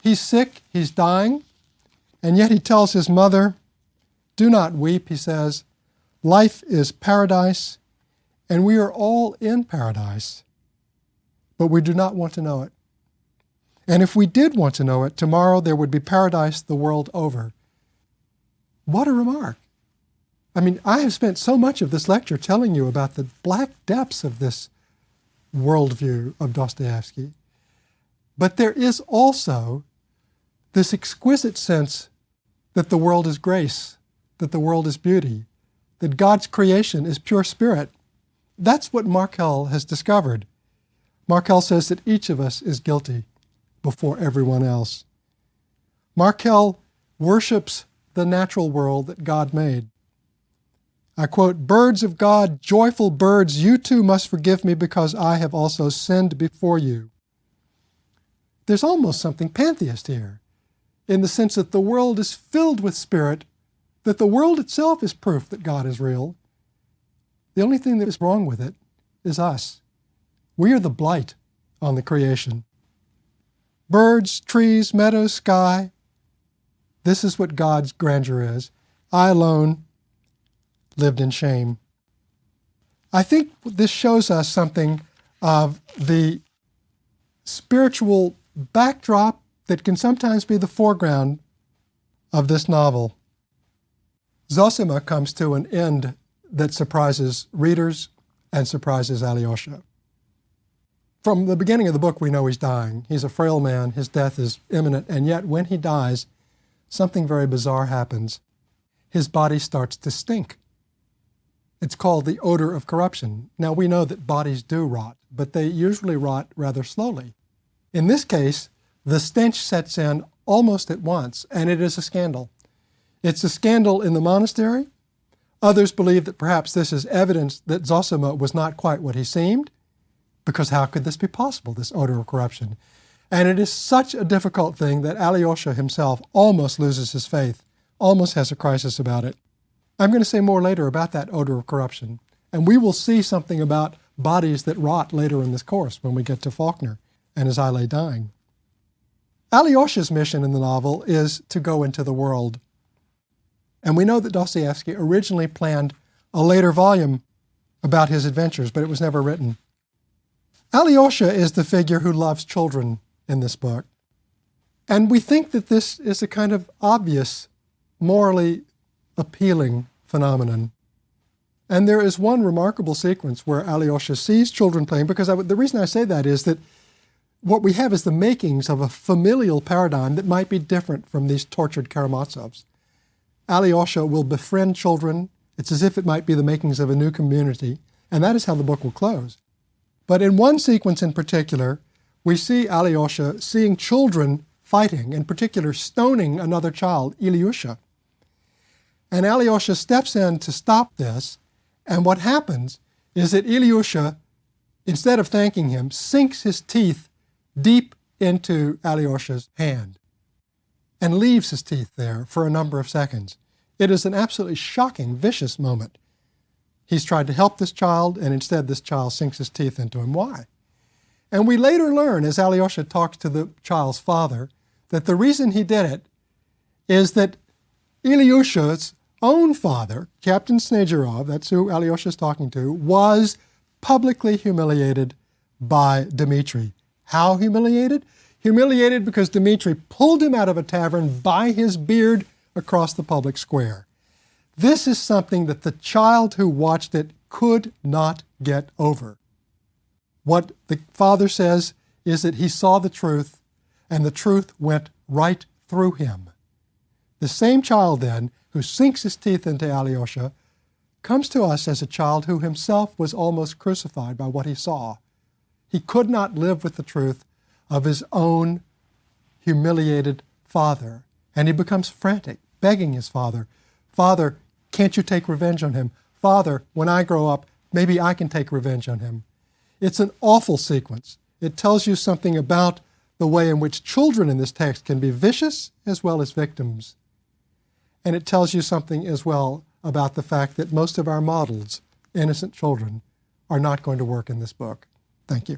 He's sick, he's dying, and yet he tells his mother, "Do not weep," he says. "Life is paradise, and we are all in paradise, but we do not want to know it. And if we did want to know it, tomorrow there would be paradise the world over." What a remark. I mean, I have spent so much of this lecture telling you about the black depths of this worldview of Dostoevsky. But there is also this exquisite sense that the world is grace, that the world is beauty, that God's creation is pure spirit. That's what Markel has discovered. Markel says that each of us is guilty before everyone else. Markel worships the natural world that God made. I quote, "Birds of God, joyful birds, you too must forgive me because I have also sinned before you." There's almost something pantheist here, in the sense that the world is filled with spirit, that the world itself is proof that God is real. The only thing that is wrong with it is us. We are the blight on the creation. Birds, trees, meadows, sky, this is what God's grandeur is. I alone lived in shame. I think this shows us something of the spiritual backdrop that can sometimes be the foreground of this novel. Zosima comes to an end that surprises readers and surprises Alyosha. From the beginning of the book, we know he's dying. He's a frail man. His death is imminent. And yet, when he dies, something very bizarre happens. His body starts to stink. It's called the odor of corruption. Now, we know that bodies do rot, but they usually rot rather slowly. In this case, the stench sets in almost at once, and it is a scandal. It's a scandal in the monastery. Others believe that perhaps this is evidence that Zosima was not quite what he seemed, because how could this be possible, this odor of corruption? And it is such a difficult thing that Alyosha himself almost loses his faith, almost has a crisis about it. I'm going to say more later about that odor of corruption, and we will see something about bodies that rot later in this course when we get to Faulkner and as I lay dying. Alyosha's mission in the novel is to go into the world. And we know that Dostoevsky originally planned a later volume about his adventures, but it was never written. Alyosha is the figure who loves children in this book. And we think that this is a kind of obvious, morally appealing phenomenon. And there is one remarkable sequence where Alyosha sees children playing, because the reason I say that is that what we have is the makings of a familial paradigm that might be different from these tortured Karamazovs. Alyosha will befriend children. It's as if it might be the makings of a new community, and that is how the book will close. But in one sequence in particular, we see Alyosha seeing children fighting, in particular stoning another child, Ilyusha. And Alyosha steps in to stop this, and what happens is that Ilyusha, instead of thanking him, sinks his teeth deep into Alyosha's hand and leaves his teeth there for a number of seconds. It is an absolutely shocking, vicious moment. He's tried to help this child, and instead this child sinks his teeth into him. Why? And we later learn, as Alyosha talks to the child's father, that the reason he did it is that Ilyusha's own father, Captain Snezherov, that's who Alyosha is talking to, was publicly humiliated by Dmitri. How humiliated? Humiliated because Dmitri pulled him out of a tavern by his beard across the public square. This is something that the child who watched it could not get over. What the father says is that he saw the truth, and the truth went right through him. The same child then, who sinks his teeth into Alyosha, comes to us as a child who himself was almost crucified by what he saw. He could not live with the truth of his own humiliated father, and he becomes frantic, begging his father, "Father, can't you take revenge on him? Father, when I grow up, maybe I can take revenge on him." It's an awful sequence. It tells you something about the way in which children in this text can be vicious as well as victims. And it tells you something as well about the fact that most of our models, innocent children, are not going to work in this book. Thank you.